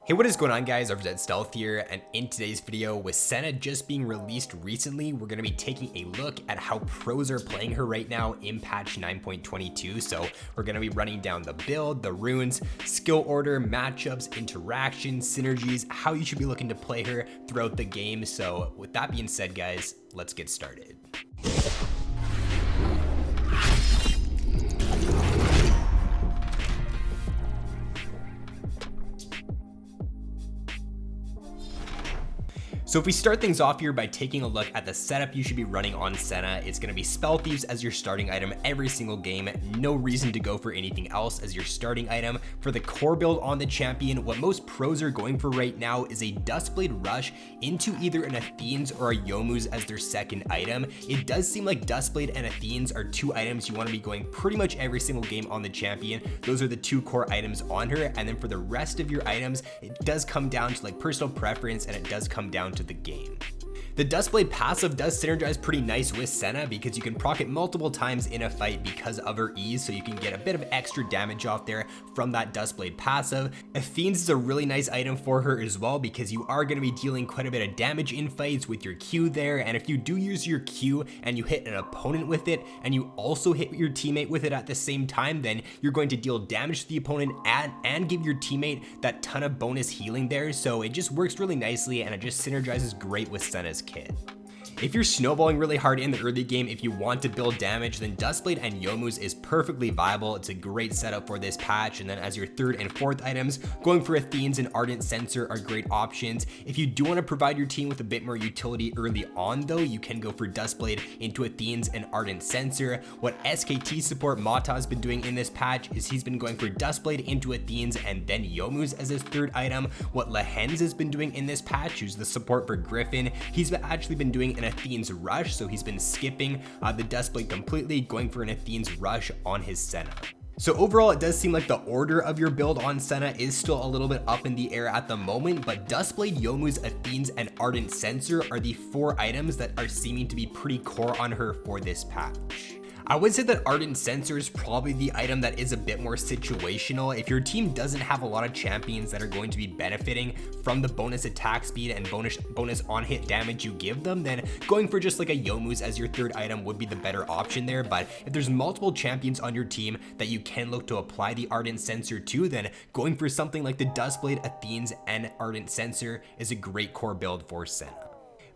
Hey, what is going on guys, RvzStealth here, and in today's video, with Senna just being released recently, we're going to be taking a look at how pros are playing her right now in patch 9.22. So we're going to be running down the build, the runes, skill order, matchups, interactions, synergies, how you should be looking to play her throughout the game. So with that being said guys, let's get started. So if we start things off here by taking a look at the setup you should be running on Senna, it's going to be Spell Thieves as your starting item every single game. No reason to go for anything else as your starting item. For the core build on the champion, what most pros are going for right now is a Duskblade Rush into either an Athene's or a Youmuu's as their second item. It does seem like Duskblade and Athene's are two items you want to be going pretty much every single game on the champion. Those are the two core items on her, and then for the rest of your items, it does come down to like personal preference, and it does come down to the game. The Duskblade passive does synergize pretty nice with Senna because you can proc it multiple times in a fight because of her ease, so you can get a bit of extra damage off there from that Duskblade passive. Athene's is a really nice item for her as well because you are going to be dealing quite a bit of damage in fights with your Q there, and if you do use your Q and you hit an opponent with it and you also hit your teammate with it at the same time, then you're going to deal damage to the opponent and give your teammate that ton of bonus healing there. So it just works really nicely and it just synergizes great with Senna's kit. If you're snowballing really hard in the early game, if you want to build damage, then Duskblade and Youmuu's is perfectly viable. It's a great setup for this patch. And then as your third and fourth items, going for Athene's and Ardent Censer are great options. If you do want to provide your team with a bit more utility early on though, you can go for Duskblade into Athene's and Ardent Censer. What SKT support Mata has been doing in this patch is he's been going for Duskblade into Athene's and then Youmuu's as his third item. What Lehens has been doing in this patch, who's the support for Griffin, he's actually been doing an Athene's Rush, so he's been skipping the Duskblade completely, going for an Athene's Rush on his Senna. So overall, it does seem like the order of your build on Senna is still a little bit up in the air at the moment, but Duskblade, Youmuu's, Athene's, and Ardent Censer are the four items that are seeming to be pretty core on her for this patch. I would say that Ardent Censer is probably the item that is a bit more situational. If your team doesn't have a lot of champions that are going to be benefiting from the bonus attack speed and bonus on hit damage you give them, then going for just like a Youmuu's as your third item would be the better option there. But if there's multiple champions on your team that you can look to apply the Ardent Censer to, then going for something like the Duskblade, Athene's, and Ardent Censer is a great core build for Senna.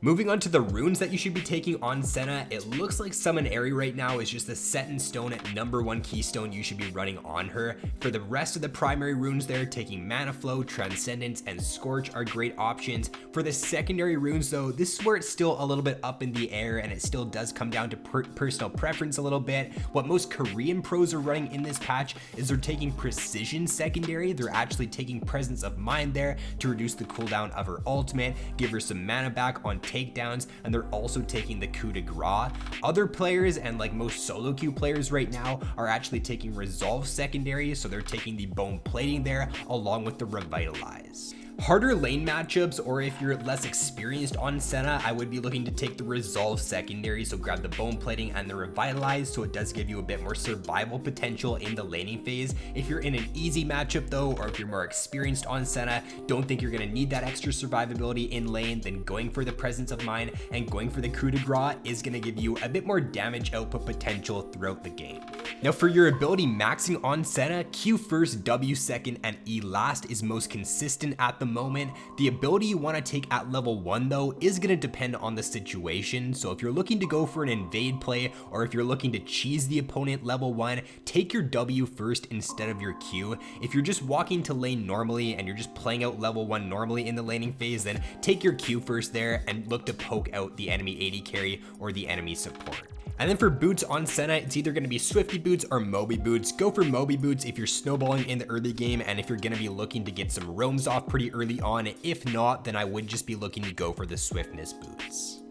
Moving on to the runes that you should be taking on Senna, it looks like Summon Aerie right now is just the set in stone at #1 keystone you should be running on her. For the rest of the primary runes there, taking Mana Flow, Transcendence, and Scorch are great options. For the secondary runes though, this is where it's still a little bit up in the air and it still does come down to personal preference a little bit. What most Korean pros are running in this patch is they're taking Precision secondary. They're actually taking Presence of Mind there to reduce the cooldown of her ultimate, give her some mana back on takedowns, and they're also taking the coup de grace. Other players and like most solo queue players right now are actually taking Resolve secondary, so they're taking the Bone Plating there along with the Revitalize. Harder lane matchups, or if you're less experienced on Senna, I would be looking to take the Resolve secondary, so grab the Bone Plating and the Revitalize, so it does give you a bit more survival potential in the laning phase. If you're in an easy matchup though, or if you're more experienced on Senna, don't think you're going to need that extra survivability in lane, then going for the Presence of Mind and going for the coup de grace is going to give you a bit more damage output potential throughout the game. Now for your ability maxing on Senna, Q first, W second, and E last is most consistent at the moment. The ability you want to take at level 1 though is going to depend on the situation. So if you're looking to go for an invade play, or if you're looking to cheese the opponent level 1, take your W first instead of your Q. If you're just walking to lane normally and you're just playing out level 1 normally in the laning phase, then take your Q first there and look to poke out the enemy AD carry or the enemy support. And then for boots on Senna, it's either going to be Swifty boots or Moby boots. Go for Moby boots if you're snowballing in the early game and if you're going to be looking to get some roams off pretty early on. If not, then I would just be looking to go for the Swiftness boots.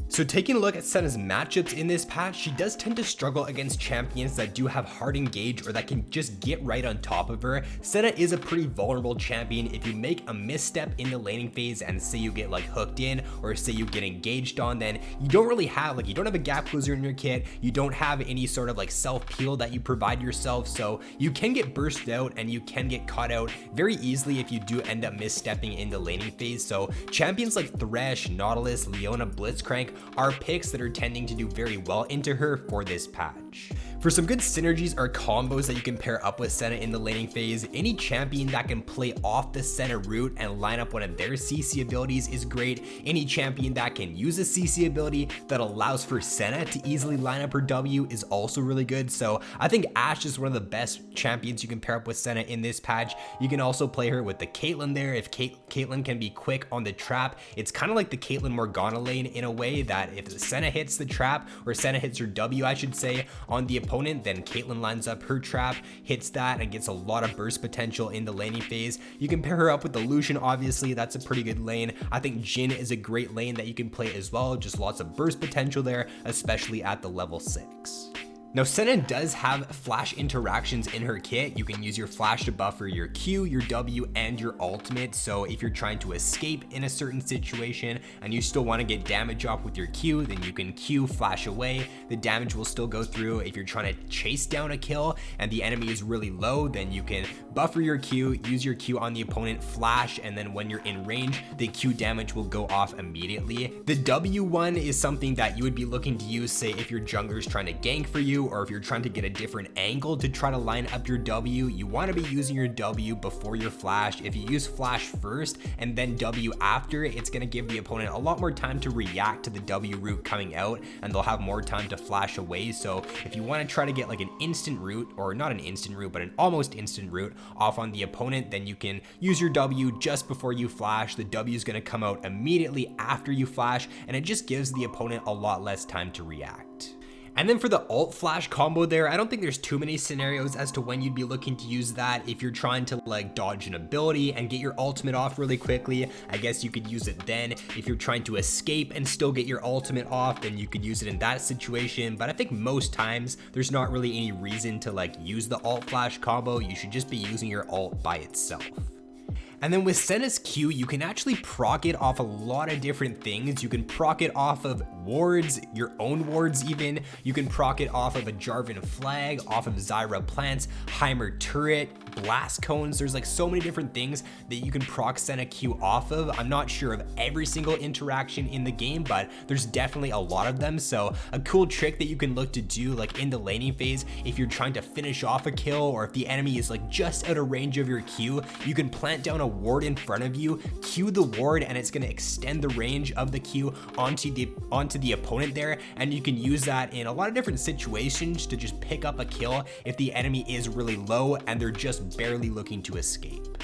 So taking a look at Senna's matchups in this patch, she does tend to struggle against champions that do have hard engage or that can just get right on top of her. Senna is a pretty vulnerable champion. If you make a misstep in the laning phase and say you get like hooked in or say you get engaged on, then you don't really have you don't have a gap closer in your kit, you don't have any sort of like self peel that you provide yourself, so you can get bursted out and you can get caught out very easily if you do end up misstepping in the laning phase. So champions like Thresh, Nautilus, Leona, Blitzcrank are picks that are tending to do very well into her for this patch. For some good synergies or combos that you can pair up with Senna in the laning phase, any champion that can play off the Senna route and line up one of their CC abilities is great. Any champion that can use a CC ability that allows for Senna to easily line up her W is also really good. So I think Ashe is one of the best champions you can pair up with Senna in this patch. You can also play her with the Caitlyn there. If Caitlyn can be quick on the trap, it's kind of like the Caitlyn Morgana lane in a way that if Senna hits the trap, or Senna hits her W I should say, on the opponent, then Caitlyn lines up her trap, hits that, and gets a lot of burst potential in the laning phase. You can pair her up with the Lucian, obviously, that's a pretty good lane. I think Jhin is a great lane that you can play as well, just lots of burst potential there, especially at the level 6. Now Senna does have flash interactions in her kit. You can use your flash to buffer your Q, your W, and your ultimate. So if you're trying to escape in a certain situation and you still want to get damage off with your Q, then you can Q, flash away. The damage will still go through. If you're trying to chase down a kill and the enemy is really low, then you can buffer your Q, use your Q on the opponent, flash, and then when you're in range, the Q damage will go off immediately. The W one is something that you would be looking to use, say if your jungler's trying to gank for you, or if you're trying to get a different angle to try to line up your W, you want to be using your W before your flash. If you use flash first and then W after, it's going to give the opponent a lot more time to react to the W route coming out, and they'll have more time to flash away. So if you want to try to get like an instant route, or not an instant route, but an almost instant route off on the opponent, then you can use your W just before you flash. The W is going to come out immediately after you flash, and it just gives the opponent a lot less time to react. And then for the alt flash combo there, I don't think there's too many scenarios as to when you'd be looking to use that. If you're trying to like dodge an ability and get your ultimate off really quickly, I guess you could use it then. If you're trying to escape and still get your ultimate off, then you could use it in that situation. But I think most times there's not really any reason to like use the alt flash combo. You should just be using your alt by itself. And then with Senna's Q, you can actually proc it off a lot of different things. You can proc it off of wards, your own wards even. You can proc it off of a Jarvan flag, off of Zyra plants, Heimer turret, blast cones. There's like so many different things that you can proc Senna Q off of. I'm not sure of every single interaction in the game, but there's definitely a lot of them. So a cool trick that you can look to do like in the laning phase, if you're trying to finish off a kill, or if the enemy is like just out of range of your Q, you can plant down a ward in front of you, Q the ward, and it's going to extend the range of the Q onto the opponent there, and you can use that in a lot of different situations to just pick up a kill if the enemy is really low and they're just barely looking to escape.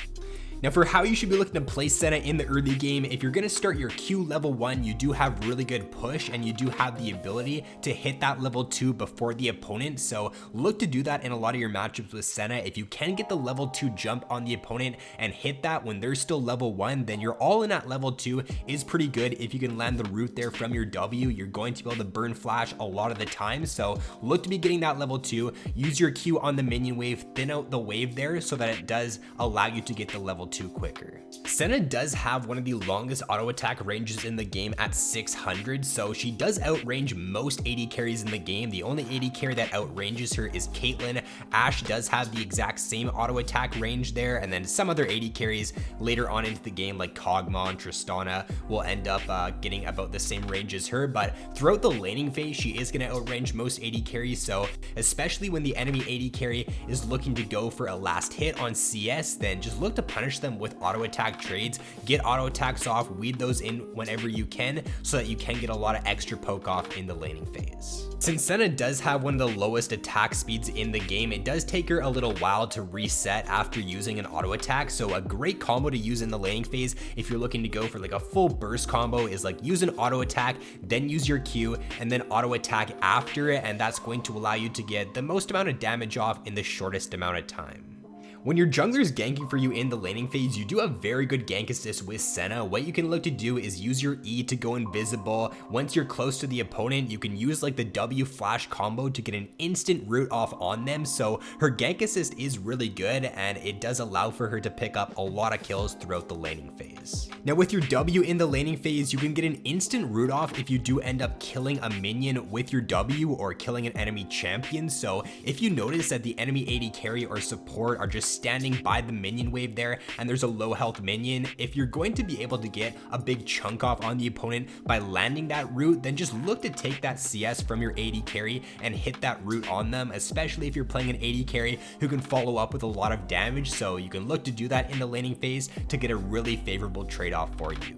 Now for how you should be looking to play Senna in the early game, if you're going to start your Q level 1, you do have really good push and you do have the ability to hit that level 2 before the opponent. So look to do that in a lot of your matchups with Senna. If you can get the level 2 jump on the opponent and hit that when they're still level 1, then you're all in at level 2 is pretty good. If you can land the root there from your W, you're going to be able to burn flash a lot of the time. So look to be getting that level 2, use your Q on the minion wave, thin out the wave there so that it does allow you to get the level 2 quicker. Senna does have one of the longest auto attack ranges in the game at 600, so she does outrange most AD carries in the game. The only AD carry that outranges her is Caitlyn. Ashe does have the exact same auto attack range there, and then some other AD carries later on into the game like Kog'Maw and Tristana will end up getting about the same range as her, but throughout the laning phase she is going to outrange most AD carries. So especially when the enemy AD carry is looking to go for a last hit on CS, then just look to punish them with auto attack trades. Get auto attacks off, weed those in whenever you can so that you can get a lot of extra poke off in the laning phase. Since Senna does have one of the lowest attack speeds in the game, it does take her a little while to reset after using an auto attack. So a great combo to use in the laning phase if you're looking to go for like a full burst combo is like use an auto attack, then use your Q, and then auto attack after it, and that's going to allow you to get the most amount of damage off in the shortest amount of time. When your jungler's ganking for you in the laning phase, you do have very good gank assist with Senna. What you can look to do is use your E to go invisible. Once you're close to the opponent, you can use like the W flash combo to get an instant root off on them. So her gank assist is really good, and it does allow for her to pick up a lot of kills throughout the laning phase. Now with your W in the laning phase, you can get an instant root off if you do end up killing a minion with your W or killing an enemy champion. So if you notice that the enemy AD carry or support are just standing by the minion wave there and there's a low health minion, if you're going to be able to get a big chunk off on the opponent by landing that root, then just look to take that CS from your AD carry and hit that root on them, especially if you're playing an AD carry who can follow up with a lot of damage. So you can look to do that in the laning phase to get a really favorable trade-off for you.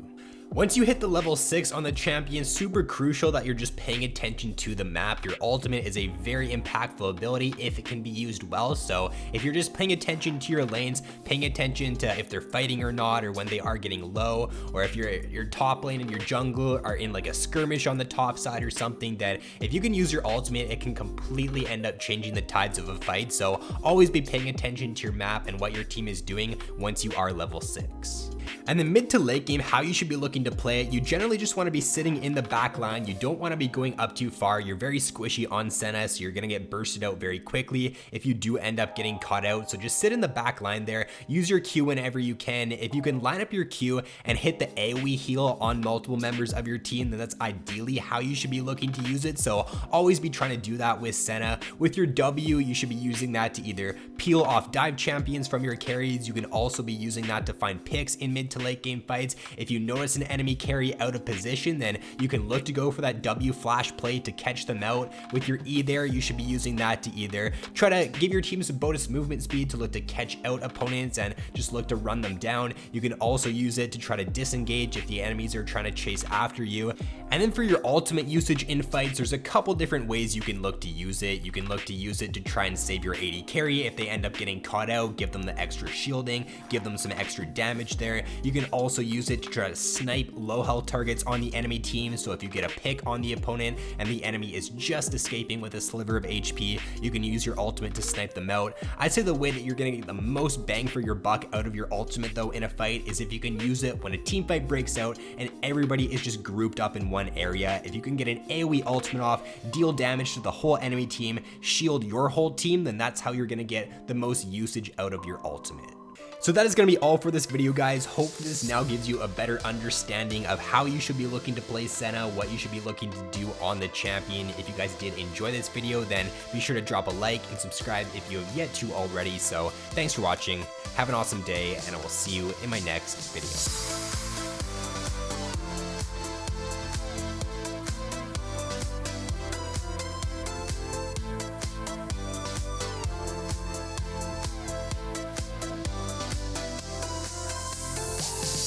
Once you hit the level 6 on the champion, super crucial that you're just paying attention to the map. Your ultimate is a very impactful ability if it can be used well. So if you're just paying attention to your lanes, paying attention to if they're fighting or not, or when they are getting low, or if your top lane and your jungle are in like a skirmish on the top side or something, that if you can use your ultimate, it can completely end up changing the tides of a fight. So always be paying attention to your map and what your team is doing once you are level 6. And then mid to late game, how you should be looking to play it, you generally just want to be sitting in the back line. You don't want to be going up too far. You're very squishy on Senna, so you're going to get bursted out very quickly if you do end up getting caught out. So just sit in the back line there, use your Q whenever you can. If you can line up your Q and hit the AoE heal on multiple members of your team, then that's ideally how you should be looking to use it. So always be trying to do that with Senna. With your W, you should be using that to either peel off dive champions from your carries. You can also be using that to find picks in mid to late game fights. If you notice an enemy carry out of position, then you can look to go for that W flash play to catch them out. With your E there, you should be using that to either try to give your team some bonus movement speed to look to catch out opponents and just look to run them down. You can also use it to try to disengage if the enemies are trying to chase after you. And then for your ultimate usage in fights, there's a couple different ways you can look to use it. You can look to use it to try and save your AD carry if they end up getting caught out, give them the extra shielding, give them some extra damage there. You can also use it to try to snipe low health targets on the enemy team. So if you get a pick on the opponent and the enemy is just escaping with a sliver of HP, you can use your ultimate to snipe them out. I'd say the way that you're gonna get the most bang for your buck out of your ultimate though in a fight is if you can use it when a team fight breaks out and everybody is just grouped up in one area. If you can get an AoE ultimate off, deal damage to the whole enemy team, shield your whole team, then that's how you're gonna get the most usage out of your ultimate. So that is going to be all for this video, guys. Hopefully this now gives you a better understanding of how you should be looking to play Senna, what you should be looking to do on the champion. If you guys did enjoy this video, then be sure to drop a like and subscribe if you have yet to already. So thanks for watching, have an awesome day, and I will see you in my next video.